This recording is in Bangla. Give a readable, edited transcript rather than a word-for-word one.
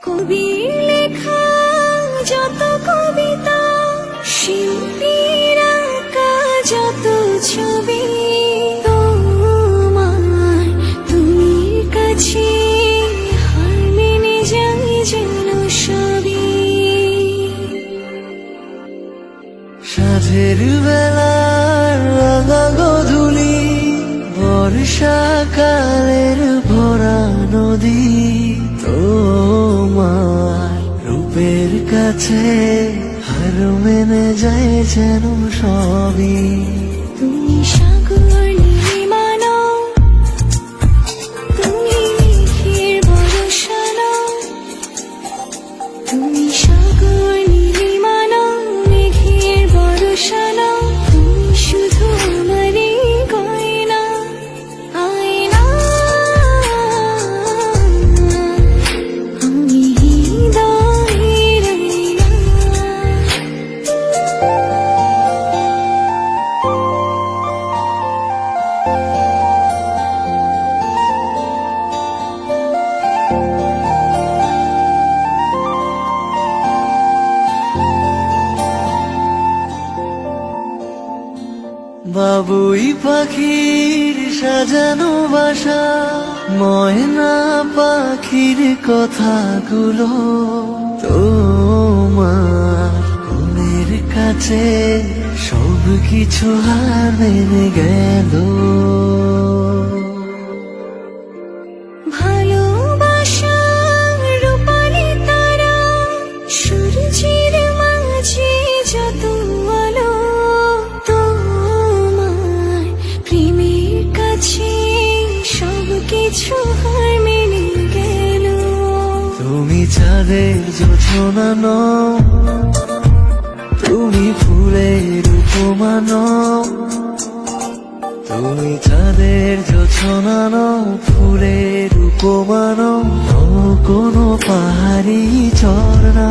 কবির লেখা যত কবিতা, শিল্পীর আঁকা যত ছবি, তোমার তুমি কাছে হার মেনে যাই যেন সবই। সাঁঝের বেলার রাঙা গধূলি, বর্ষাকালের ভরা নদী, তোমার রূপের কাছে হার মেনে যায় যেন সবই। তুমি সাগর নীলিমা নও, তুমি মেঘের বর্ষা নও, তুমি সাগর নীলিমা নও, মেঘের বর্ষা নও, তুমি শুধু আমারই গয়না, আয়না। আমি হৃদয়ের আয়না। বাবুই পাখির সাজানো বাসা, ময়না পাখির কথাগুলো তোমার মনের কাছে সব কিছু হার মেনে গেল। ভালোবাসার রূপালি তারা, সূর্যের মাঝে যত আলো, তোমার প্রেমের কাছে সব কিছু হার মেনে গেল। তুমি চাঁদের জোছনা নও, তুমি ফুলের উপমা নও, তুমি চাঁদের জোছনা নও, ফুলের উপমা নও, কোনো পাহাড়ি ঝর্ণা।